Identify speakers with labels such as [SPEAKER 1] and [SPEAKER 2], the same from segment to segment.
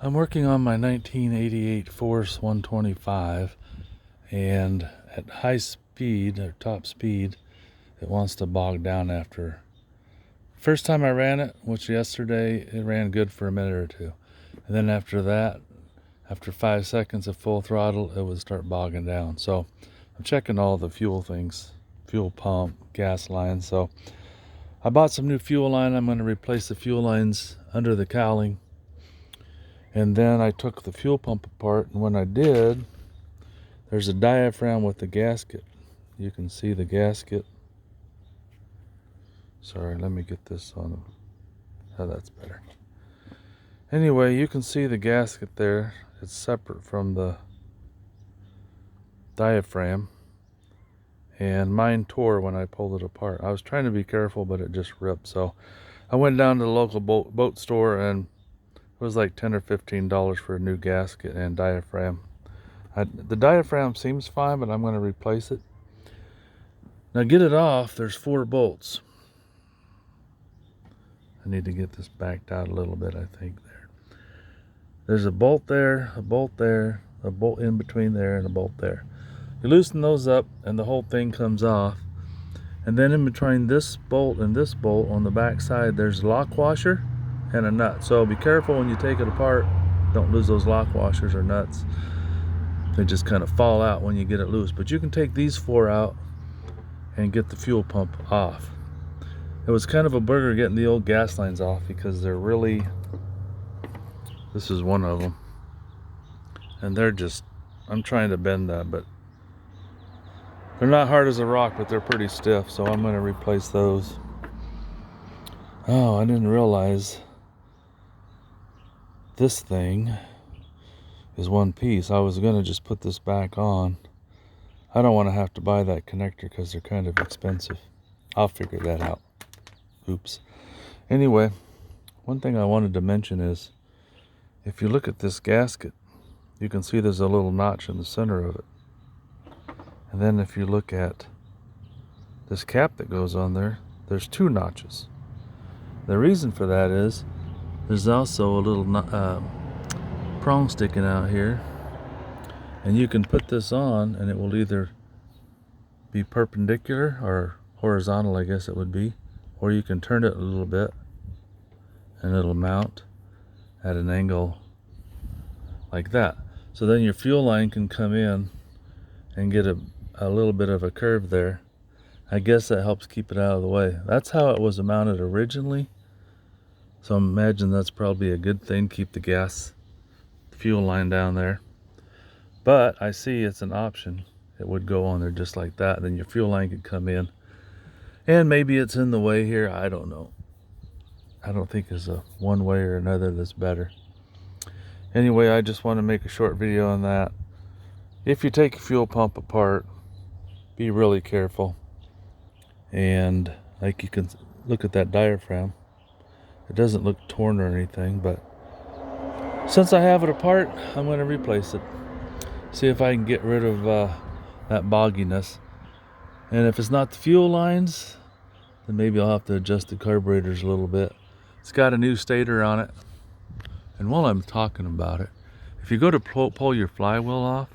[SPEAKER 1] I'm working on my 1988 Force 125, and at high speed, or top speed, it wants to bog down after. First time I ran it, which yesterday, it ran good for a minute or two. And then after that, after 5 seconds of full throttle, it would start bogging down. So I'm checking all the fuel things, fuel pump, gas lines. So I bought some new fuel line. I'm going to replace the fuel lines under the cowling. And then I took the fuel pump apart, and when I did, there's a diaphragm with the gasket. You can see the gasket. Sorry, let me get this on. Oh, that's better. Anyway, you can see the gasket there. It's separate from the diaphragm, and mine tore when I pulled it apart. I was trying to be careful, but it just ripped. So I went down to the local boat store, and it was like $10 or $15 for a new gasket and diaphragm. The diaphragm seems fine, but I'm going to replace it. Now, get it off. There's 4 bolts. I need to get this backed out a little bit, I think. There's a bolt there, a bolt there, a bolt in between there, and a bolt there. You loosen those up, and the whole thing comes off. And then in between this bolt and this bolt on the back side, there's a lock washer and a nut. So be careful when you take it apart. Don't lose those lock washers or nuts. They just kind of fall out when you get it loose. But you can take these 4 out and get the fuel pump off. It was kind of a burger getting the old gas lines off, because they're really, this is one of them, and they're just, I'm trying to bend that, but they're not hard as a rock, but they're pretty stiff, so I'm going to replace those. Oh, I didn't realize this thing is one piece. I was going to just put this back on. I don't want to have to buy that connector because they're kind of expensive. I'll figure that out. Oops. Anyway, one thing I wanted to mention is, if you look at this gasket, you can see there's a little notch in the center of it. And then if you look at this cap that goes on there, there's 2 notches. The reason for that is there's also a little prong sticking out here, and you can put this on and it will either be perpendicular or horizontal, I guess it would be, or you can turn it a little bit and it'll mount at an angle like that. So then your fuel line can come in and get a little bit of a curve there. I guess that helps keep it out of the way. That's how it was mounted originally. So imagine that's probably a good thing, keep the gas fuel line down there. But I see it's an option. It would go on there just like that. Then your fuel line could come in. And maybe it's in the way here. I don't know. I don't think there's a one way or another that's better. Anyway, I just want to make a short video on that. If you take a fuel pump apart, be really careful. And like you can look at that diaphragm. It doesn't look torn or anything, but since I have it apart, I'm going to replace it. See if I can get rid of that bogginess. And if it's not the fuel lines, then maybe I'll have to adjust the carburetors a little bit. It's got a new stator on it. And while I'm talking about it, if you go to pull your flywheel off,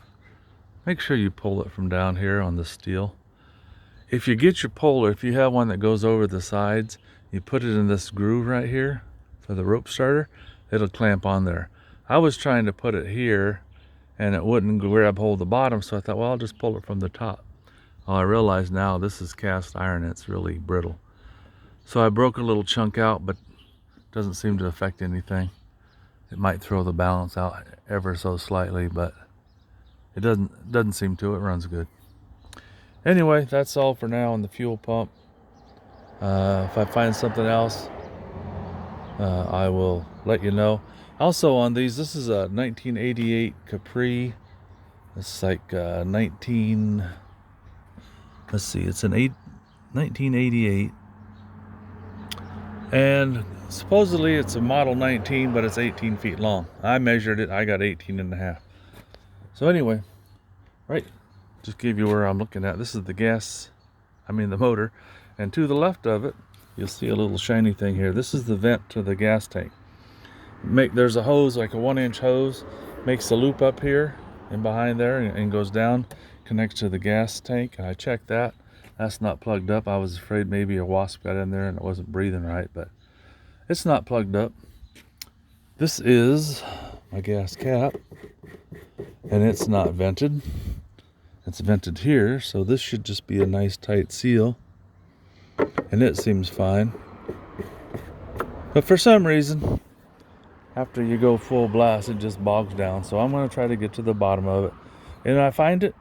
[SPEAKER 1] make sure you pull it from down here on the steel. If you get your puller, if you have one that goes over the sides, you put it in this groove right here for the rope starter, it'll clamp on there. I was trying to put it here and it wouldn't grab hold of the bottom, so I thought, well, I'll just pull it from the top. Well, I realize now this is cast iron and it's really brittle. So I broke a little chunk out, but it doesn't seem to affect anything. It might throw the balance out ever so slightly, but it doesn't seem to. It runs good. Anyway, that's all for now on the fuel pump. If I find something else, I will let you know. Also on these, this is a 1988 Capri. It's like 19. Let's see, it's an 1988. And supposedly it's a model 19, but it's 18 feet long. I measured it, I got 18 and a half. So anyway, right, just give you where I'm looking at. This is the motor. And to the left of it, you'll see a little shiny thing here. This is the vent to the gas tank. There's a hose, like a 1-inch hose, makes a loop up here and behind there and goes down, connects to the gas tank. I checked that. That's not plugged up. I was afraid maybe a wasp got in there and it wasn't breathing right, but it's not plugged up. This is my gas cap, and it's not vented. It's vented here, so this should just be a nice tight seal, and it seems fine. But for some reason, after you go full blast, it just bogs down. So I'm going to try to get to the bottom of it, and if I find it,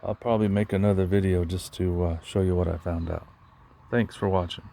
[SPEAKER 1] I'll probably make another video just to show you what I found out. Thanks for watching.